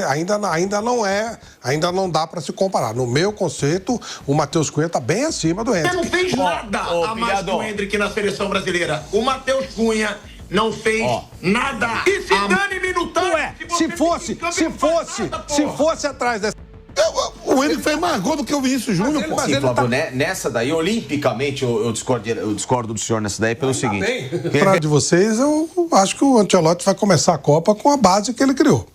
ainda não dá para se comparar. No meu conceito, o Matheus Cunha está bem acima do Hendrick. Ele não fez nada a mais que o Hendrick na seleção brasileira. O Matheus Cunha não fez nada. E se dane minutão. Se fosse atrás dessa... O Hendrick fez mais gol do que o Vinícius Júnior, pô. Sim, Flávio, nessa daí, olimpicamente, eu discordo do senhor nessa daí pelo seguinte. Para de vocês, eu acho que o Ancelotti vai começar a Copa com a base que ele criou.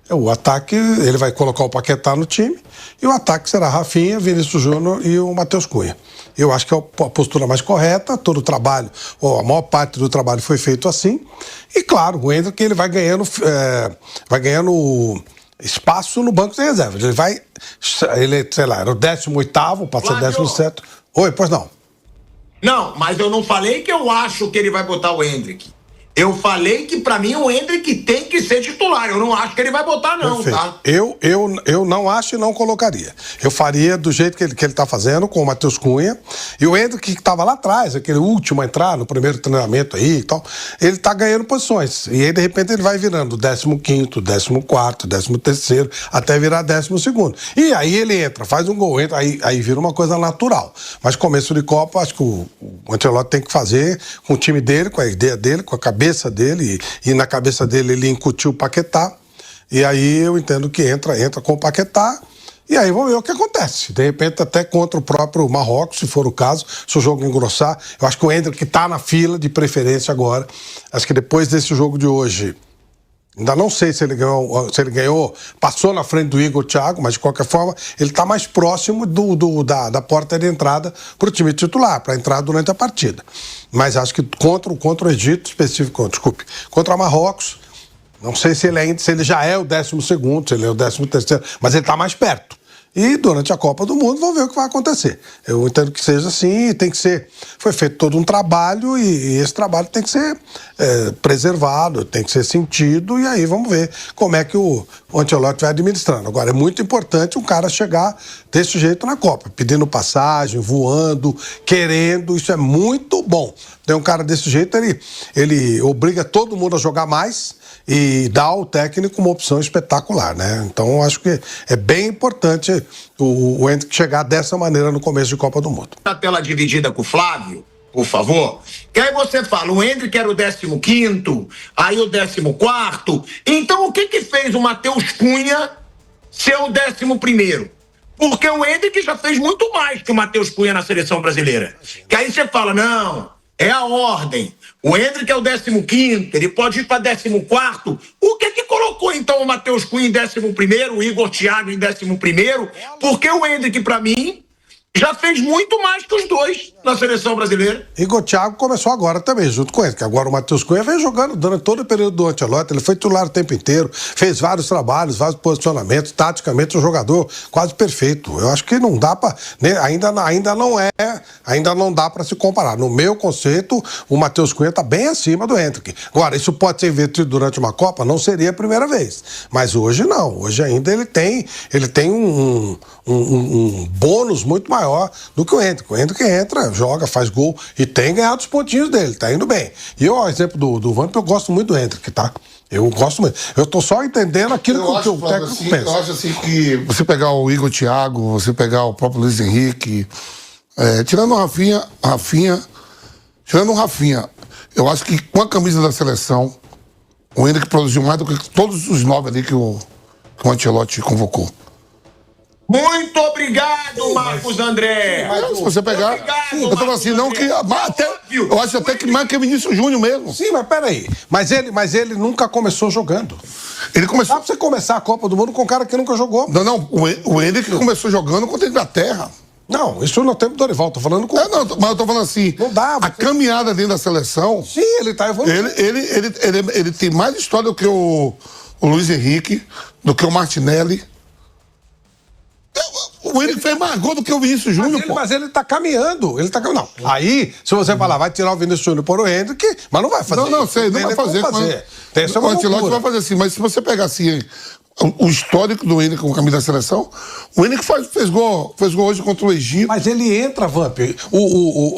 O ataque, ele vai colocar o Paquetá no time, e o ataque será Rafinha, Vinícius Júnior e o Matheus Cunha. Eu acho que é a postura mais correta, todo o trabalho, ou a maior parte do trabalho foi feito assim. E claro, o Hendrick, ele vai ganhando espaço no banco de reservas. Ele, sei lá, era o 18º, passa a 17º. Oi, pois não. Não, mas eu não falei que eu acho que ele vai botar o Hendrick. Eu falei que, pra mim, o Hendrick tem que ser titular. Eu não acho que ele vai botar, não, perfeito. Tá? Eu não acho e não colocaria. Eu faria do jeito que ele tá fazendo, com o Matheus Cunha. E o Hendrick, que estava lá atrás, aquele último a entrar no primeiro treinamento aí e tal, ele tá ganhando posições. E aí, de repente, ele vai virando 15º, 14º, 13º, até virar 12º. E aí ele entra, faz um gol, entra, aí vira uma coisa natural. Mas começo de Copa, acho que o Ancelotti tem que fazer com o time dele, com a ideia dele, com a cabeça dele, e na cabeça dele ele incutiu o Paquetá, e aí eu entendo que entra com o Paquetá, e aí vamos ver o que acontece. De repente até contra o próprio Marrocos, se for o caso, se o jogo engrossar. Eu acho que o Hendrick está na fila de preferência agora. Acho que depois desse jogo de hoje, ainda não sei se ele ganhou, passou na frente do Igor Thiago, mas de qualquer forma ele está mais próximo da porta de entrada para o time titular, para entrar durante a partida. Mas acho que contra o Egito, contra Marrocos, não sei se ele já é o 12º, se ele é o 13º, mas ele está mais perto. E durante a Copa do Mundo vamos ver o que vai acontecer. Eu entendo que seja assim, tem que ser... Foi feito todo um trabalho e esse trabalho tem que ser preservado, tem que ser sentido, e aí vamos ver como é que o Ancelotti vai administrando. Agora, é muito importante um cara chegar desse jeito na Copa, pedindo passagem, voando, querendo, isso é muito bom. Tem um cara desse jeito, ele obriga todo mundo a jogar mais e dá ao técnico uma opção espetacular, né? Então, acho que é bem importante o Hendrick chegar dessa maneira no começo de Copa do Mundo. A tela dividida com o Flávio, por favor. Que aí você fala, o Hendrick era o 15º, aí o 14º. Então, o que fez o Matheus Cunha ser o 11º? Porque o Hendrick já fez muito mais que o Matheus Cunha na seleção brasileira. Que aí você fala, não, é a ordem. O Hendrick é o 15º, ele pode ir para 14º. O que colocou, então, o Matheus Cunha em 11º, o Igor Thiago em 11º? Porque o Hendrick, para mim, já fez muito mais que os dois na seleção brasileira. Igor Thiago começou agora também, junto com ele, que agora o Matheus Cunha vem jogando durante todo o período do Ancelotti, ele foi titular o tempo inteiro, fez vários trabalhos, vários posicionamentos, taticamente um jogador quase perfeito. Eu acho que não dá para, né, ainda não dá para se comparar. No meu conceito, o Matheus Cunha está bem acima do Hendrick. Agora, isso pode ser invertido durante uma Copa? Não seria a primeira vez. Mas hoje não. Hoje ainda ele tem um bônus muito maior do que o Hendrick. O Hendrick entra, joga, faz gol e tem ganhado os pontinhos dele, tá indo bem. E eu, ao exemplo do Vamp, eu gosto muito do Hendrick, tá? Eu gosto muito. Eu tô só entendendo aquilo que o técnico pensa. Eu acho assim que você pegar o Igor Thiago, você pegar o próprio Luiz Henrique, tirando o Rafinha, eu acho que com a camisa da seleção, o Hendrick produziu mais do que todos os 9 ali que o Ancelotti convocou. Muito obrigado, Marcos André. Se você pegar... Obrigado, eu tô falando assim, não que... eu acho até que mais que o Vinícius Júnior mesmo. Sim, mas peraí. Mas ele nunca começou jogando. Ele começou... Dá pra você começar a Copa do Mundo com um cara que nunca jogou. Não. O Hendrick começou jogando contra a Inglaterra. Não, isso no tempo do Dorival, tô falando com... mas eu tô falando assim... Não dá. A caminhada dentro da seleção... Sim, ele tá evoluindo. Ele tem mais história do que o Luiz Henrique, do que o Martinelli. O Hendrick fez mais gol do que o Vinícius Júnior, pô. Mas ele tá caminhando. Não. Aí, se você falar, vai tirar o Vinícius Júnior por o Hendrick, mas não vai fazer. Não vai fazer. O Ancelotti vai fazer assim, mas se você pegar assim o histórico do Hendrick com o caminho da seleção, o Hendrick fez gol hoje contra o Egito. Mas ele entra, Vamp.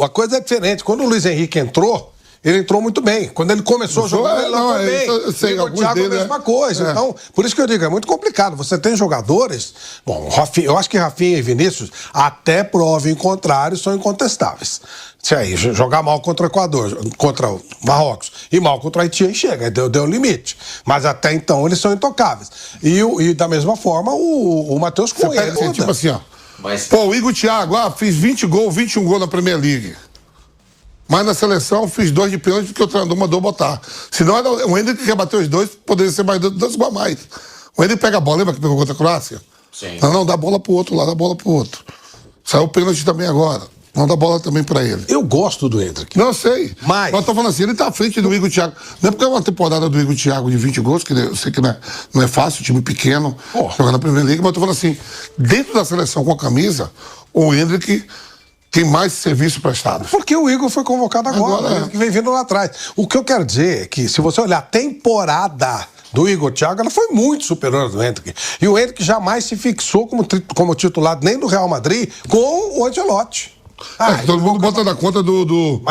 A coisa é diferente. Quando o Luiz Henrique entrou, Ele entrou muito bem. Quando ele começou a jogar, ele não foi bem. Eu sei, o Thiago a mesma coisa. Então, por isso que eu digo, é muito complicado. Você tem jogadores... Bom, eu acho que Rafinha e Vinícius, até prova em contrário, são incontestáveis. Se aí jogar mal contra o Equador, contra o Marrocos, e mal contra o Haiti, aí chega, deu limite. Mas até então eles são intocáveis. E da mesma forma, o Matheus Cunha. Assim, tipo assim, ó. Pô, o Igor Thiago, fiz 20 gols, 21 gols na Premier League. Mas na seleção fiz 2 de pênalti porque o treinador mandou botar. Senão era o Hendrick que quer bater os 2, poderia ser mais 2 gols a mais. O Hendrick pega a bola, lembra que pegou contra a Croácia? Sim. Não, dá a bola pro outro lá, dá a bola pro outro. Saiu o pênalti também agora. Não dá bola também pra ele. Eu gosto do Hendrick. Não, eu sei. Mas eu tô falando assim, ele tá à frente do Igor Thiago. Não é porque é uma temporada do Igor Thiago de 20 gols, que eu sei que não é fácil, time pequeno, jogar na Premier League, mas eu tô falando assim, dentro da seleção com a camisa, o Hendrick tem mais serviço prestado. Porque o Igor foi convocado agora que vem vindo lá atrás. O que eu quero dizer é que, se você olhar a temporada do Igor Thiago, ela foi muito superior ao do Hendrick. E o Hendrick jamais se fixou como titular nem do Real Madrid com o Ancelotti. Todo mundo bota na conta do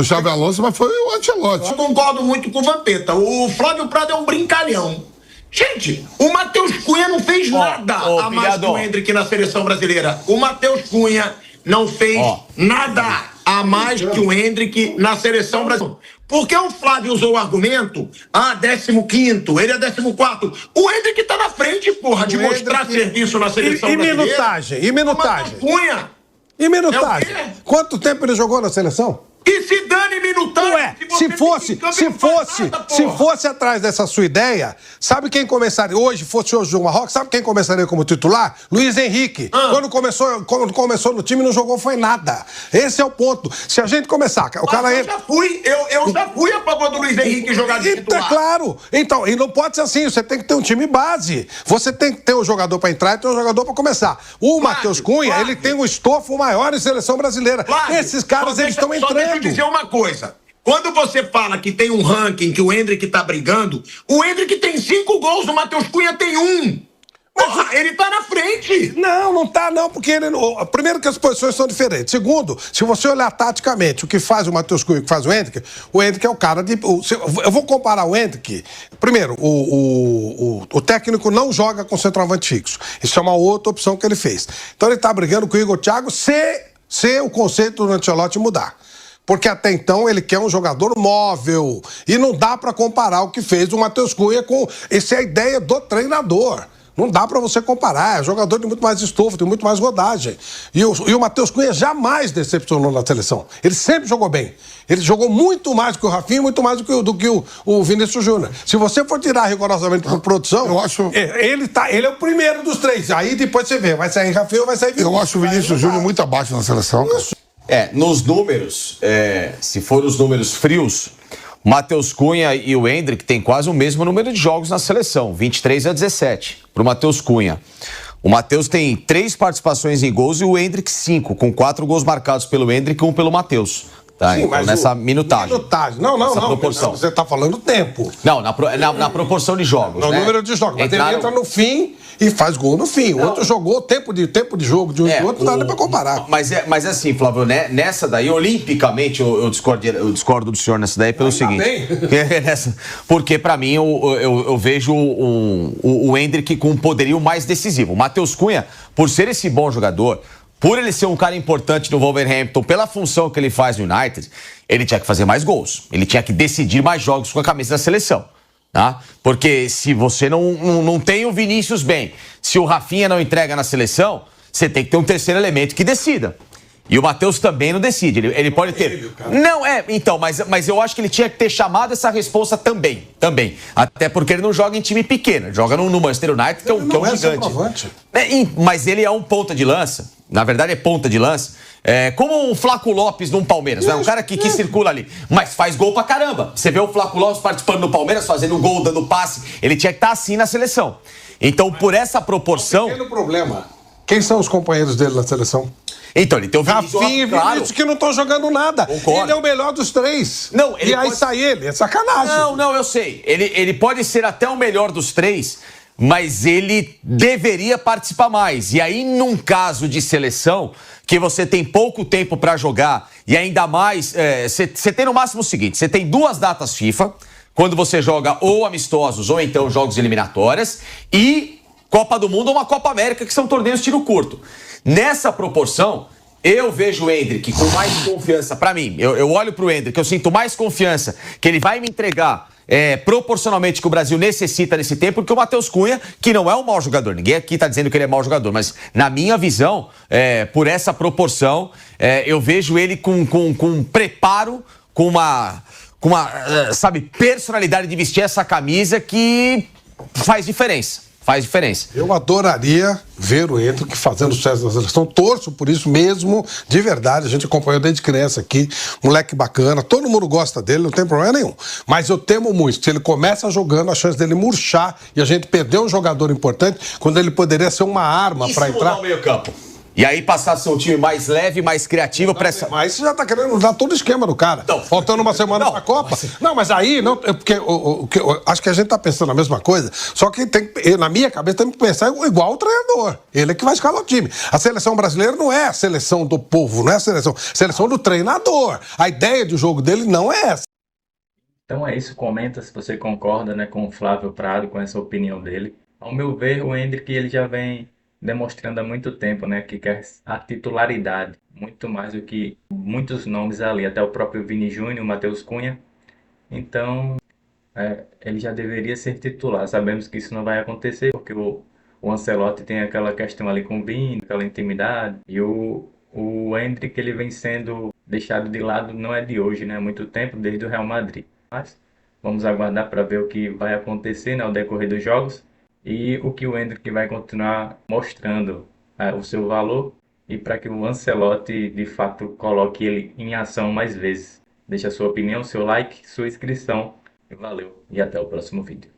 Xabi Alonso, mas foi o Ancelotti. Eu concordo muito com o Vampeta. O Flávio Prado é um brincalhão. Gente, o Matheus Cunha não fez nada a mais que o Hendrick na seleção brasileira. O Matheus Cunha não fez nada a mais que o Hendrick na seleção brasileira. Porque o Flávio usou o argumento, 15º, ele é 14º. O Hendrick tá na frente, porra, de mostrar serviço na seleção brasileira. E minutagem? Cunha. E minutagem? Quanto tempo ele jogou na seleção? E se dane minutagem. Ué, se fosse atrás dessa sua ideia, sabe quem começaria hoje, fosse hoje o Marrocos, sabe quem começaria como titular? Luiz Henrique. Quando começou no time, não jogou, foi nada. Esse é o ponto. Se a gente começar... eu já fui a favor do Luiz Henrique jogar de titular. É claro. Então, e não pode ser assim, você tem que ter um time base. Você tem que ter um jogador para entrar e ter um jogador para começar. O Matheus Cunha, ele tem um estofo maior em seleção brasileira. Esses caras, eles estão entrando. Deixa eu dizer uma coisa. Quando você fala que tem um ranking que o Hendrick tá brigando, o Hendrick tem 5 gols, o Matheus Cunha tem 1. Porra, ele tá na frente. Não tá não, porque ele... Primeiro que as posições são diferentes. Segundo, se você olhar taticamente o que faz o Matheus Cunha e o que faz o Hendrick é o cara de... Eu vou comparar o Hendrick... Primeiro, o técnico não joga com centroavante fixo. Isso é uma outra opção que ele fez. Então ele tá brigando com o Igor Thiago se o conceito do Ancelotti mudar. Porque até então ele quer um jogador móvel. E não dá para comparar o que fez o Matheus Cunha com... Essa é a ideia do treinador. Não dá para você comparar. É jogador de muito mais estofo, de muito mais rodagem. E o Matheus Cunha jamais decepcionou na seleção. Ele sempre jogou bem. Ele jogou muito mais que o Rafinha, muito mais do que o Vinícius Júnior. Se você for tirar rigorosamente por produção, eu acho... ele é o primeiro dos 3. Aí depois você vê, vai sair Rafinha ou vai sair Vinícius. Eu acho o Vinícius Júnior muito abaixo na seleção. Nos números, se for os números frios, o Matheus Cunha e o Hendrick têm quase o mesmo número de jogos na seleção, 23-17, para o Matheus Cunha. O Matheus tem 3 participações em gols e o Hendrick 5, com 4 gols marcados pelo Hendrick e 1 pelo Matheus. Tá, sim, então, nessa minutagem. Não, proporção. Você está falando tempo. Não, na proporção de jogos. No número de jogos. Mas ele entra no fim e faz gol no fim. O outro jogou tempo de jogo de um e do outro, não dá nem pra comparar. Mas assim, Flávio, né, nessa daí, olimpicamente, eu discordo do senhor nessa daí pelo seguinte. Porque, pra mim, eu vejo o Hendrick com um poderio mais decisivo. O Matheus Cunha, por ser esse bom jogador, por ele ser um cara importante no Wolverhampton, pela função que ele faz no United, ele tinha que fazer mais gols. Ele tinha que decidir mais jogos com a camisa da seleção. Tá? Porque se você não tem o Vinícius bem, se o Rafinha não entrega na seleção, você tem que ter um terceiro elemento que decida. E o Matheus também não decide. Ele pode ter... Não, então, mas eu acho que ele tinha que ter chamado essa responsa também. Até porque ele não joga em time pequeno. Ele joga no Manchester United, que é um gigante. Mas ele é um ponta de lança. Na verdade, é ponta de lança. Como o Flaco Lopes no Palmeiras. É um cara que circula ali. Mas faz gol pra caramba. Você vê o Flaco Lopes participando no Palmeiras, fazendo gol, dando passe. Ele tinha que estar assim na seleção. Então, por essa proporção... Pequeno problema. Quem são os companheiros dele na seleção? Então, ele tem o Vinícius, Rafinha e Vinícius que não estão jogando nada. Concordo. Ele é o melhor dos 3. Não, e aí sai ele. É sacanagem. Não, eu sei. Ele pode ser até o melhor dos 3, mas ele deveria participar mais. E aí, num caso de seleção, que você tem pouco tempo para jogar, e ainda mais, você tem no máximo o seguinte, você tem 2 datas FIFA, quando você joga ou amistosos ou então jogos eliminatórias, e Copa do Mundo ou uma Copa América, que são torneios tiro curto. Nessa proporção, eu vejo o Endrick com mais confiança. Para mim, eu olho para o Endrick, eu sinto mais confiança que ele vai me entregar proporcionalmente que o Brasil necessita nesse tempo, porque o Matheus Cunha, que não é um mau jogador, ninguém aqui está dizendo que ele é mau jogador, mas na minha visão, por essa proporção, eu vejo ele com preparo, com uma sabe, personalidade de vestir essa camisa que faz diferença. Faz diferença. Eu adoraria ver o Endrick fazendo sucesso na seleção. Torço por isso mesmo, de verdade. A gente acompanhou desde criança aqui. Moleque bacana, todo mundo gosta dele, não tem problema nenhum. Mas eu temo muito, se ele começa jogando, a chance dele murchar e a gente perder um jogador importante, quando ele poderia ser uma arma para entrar. Mudar o meio-campo? E aí passar a ser um time mais leve, mais criativo para essa... Mas você já tá querendo mudar todo o esquema do cara. Não. Faltando uma semana pra Copa. Não, mas aí, não, porque acho que a gente tá pensando a mesma coisa, só que na minha cabeça tem que pensar igual o treinador. Ele é que vai escalar o time. A seleção brasileira não é a seleção do povo, não é a seleção do treinador. A ideia de jogo dele não é essa. Então é isso, comenta se você concorda, né, com o Flávio Prado, com essa opinião dele. Ao meu ver, o Endrick ele já vem demonstrando há muito tempo, né, que quer a titularidade, muito mais do que muitos nomes ali, até o próprio Vini Júnior, o Matheus Cunha. Então, ele já deveria ser titular. Sabemos que isso não vai acontecer, porque o Ancelotti tem aquela questão ali com o Vini, aquela intimidade, e o Endrick ele vem sendo deixado de lado, não é de hoje, né, há muito tempo, desde o Real Madrid. Mas vamos aguardar para ver o que vai acontecer, né, ao decorrer dos jogos. E o que o Endrick vai continuar mostrando o seu valor e para que o Ancelotti de fato coloque ele em ação mais vezes. Deixe a sua opinião, seu like, sua inscrição. Valeu e até o próximo vídeo.